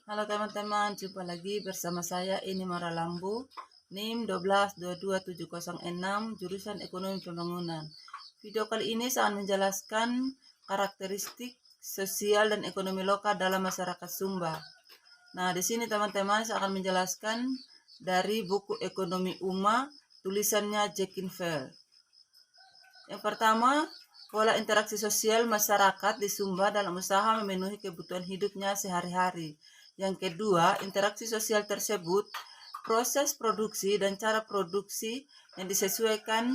Halo teman-teman, jumpa lagi bersama saya ini Mara Lambu, NIM 1222706, jurusan Ekonomi Pembangunan. Video kali ini saya akan menjelaskan karakteristik sosial dan ekonomi lokal dalam masyarakat Sumba. Nah, di sini teman-teman saya akan menjelaskan dari buku Ekonomi UMA, tulisannya Jekinvel. Yang pertama, pola interaksi sosial masyarakat di Sumba dalam usaha memenuhi kebutuhan hidupnya sehari-hari. Yang kedua, interaksi sosial tersebut, proses produksi dan cara produksi yang disesuaikan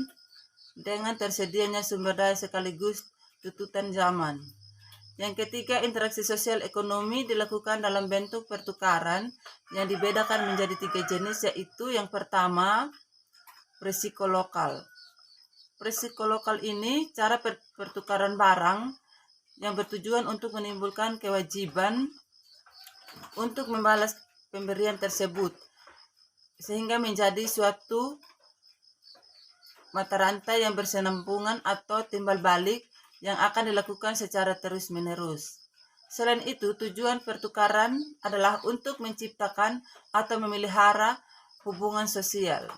dengan tersedianya sumber daya sekaligus tuntutan zaman. Yang ketiga, interaksi sosial ekonomi dilakukan dalam bentuk pertukaran yang dibedakan menjadi 3 jenis, yaitu yang pertama, psikolokal. Psikolokal ini cara pertukaran barang yang bertujuan untuk menimbulkan kewajiban untuk membalas pemberian tersebut, sehingga menjadi suatu mata rantai yang bersenambungan atau timbal balik yang akan dilakukan secara terus-menerus. Selain itu, tujuan pertukaran adalah untuk menciptakan atau memelihara hubungan sosial.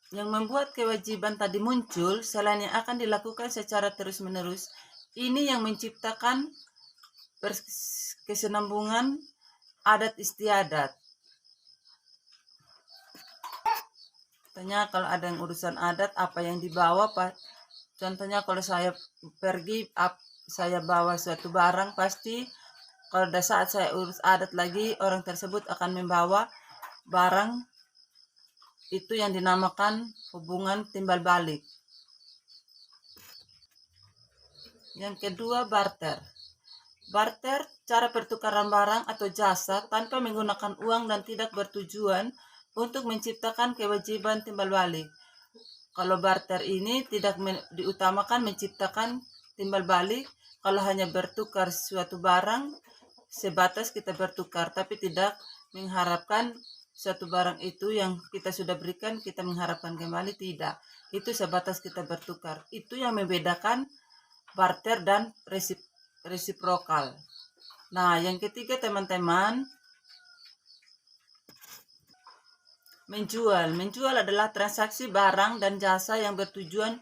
Yang membuat kewajiban tadi muncul, selain yang akan dilakukan secara terus-menerus, ini yang menciptakan kesenambungan adat istiadat. Contohnya kalau ada yang urusan adat, apa yang dibawa, contohnya kalau saya pergi, saya bawa suatu barang, pasti kalau ada saat saya urus adat lagi, orang tersebut akan membawa barang itu yang dinamakan hubungan timbal balik. Yang kedua, barter. Barter, cara pertukaran barang atau jasa tanpa menggunakan uang dan tidak bertujuan untuk menciptakan kewajiban timbal balik. Kalau barter ini tidak diutamakan menciptakan timbal balik, kalau hanya bertukar suatu barang, sebatas kita bertukar, tapi tidak mengharapkan suatu barang itu yang kita sudah berikan, kita mengharapkan kembali, tidak. Itu sebatas kita bertukar. Itu yang membedakan barter dan resiprokal. Nah, yang ketiga teman-teman, menjual. Menjual adalah transaksi barang dan jasa yang bertujuan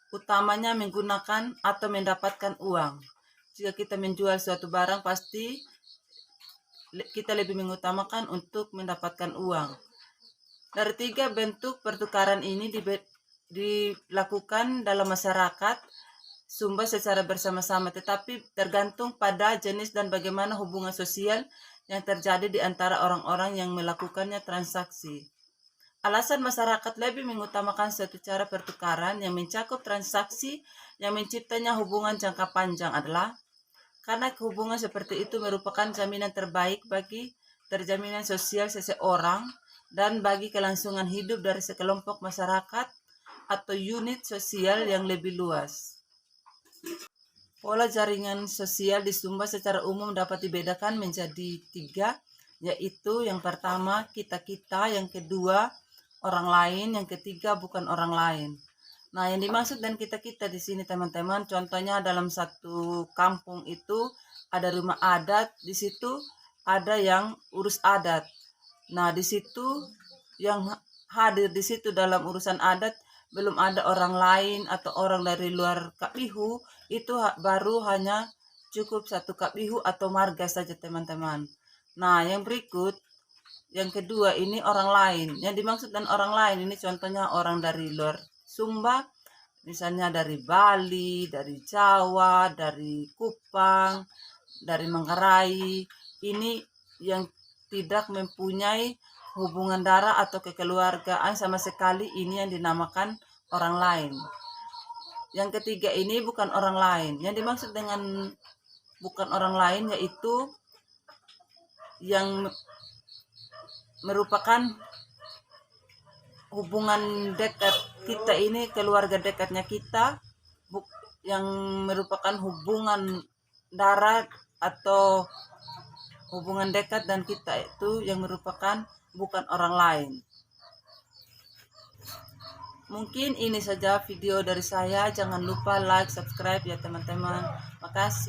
utamanya menggunakan atau mendapatkan uang. Jika kita menjual suatu barang, pasti kita lebih mengutamakan untuk mendapatkan uang. Dari 3 bentuk pertukaran ini dilakukan dalam masyarakat Sumba secara bersama-sama, tetapi tergantung pada jenis dan bagaimana hubungan sosial yang terjadi di antara orang-orang yang melakukannya transaksi. Alasan masyarakat lebih mengutamakan suatu cara pertukaran yang mencakup transaksi yang menciptanya hubungan jangka panjang adalah karena hubungan seperti itu merupakan jaminan terbaik bagi terjaminan sosial seseorang dan bagi kelangsungan hidup dari sekelompok masyarakat atau unit sosial yang lebih luas. Pola jaringan sosial di Sumba secara umum dapat dibedakan menjadi 3, yaitu yang pertama kita-kita, yang kedua orang lain, yang ketiga bukan orang lain. Nah, yang dimaksud dan kita-kita di sini teman-teman, contohnya dalam satu kampung itu ada rumah adat, di situ ada yang urus adat. Nah, di situ yang hadir di situ dalam urusan adat belum ada orang lain atau orang dari luar Kapihu, itu baru hanya cukup satu Kapihu atau marga saja teman-teman. Nah, yang berikut, yang kedua ini orang lain. Yang dimaksud dan orang lain ini contohnya orang dari luar Sumba, misalnya dari Bali, dari Jawa, dari Kupang, dari Manggarai. Ini yang tidak mempunyai hubungan darah atau kekeluargaan sama sekali, ini yang dinamakan orang lain. Yang ketiga ini bukan orang lain. Yang dimaksud dengan bukan orang lain yaitu yang merupakan hubungan dekat kita, ini keluarga dekatnya kita, yang merupakan hubungan darah atau hubungan dekat dan kita itu yang merupakan bukan orang lain. Mungkin ini saja video dari saya. Jangan lupa like, subscribe ya teman-teman. Makasih.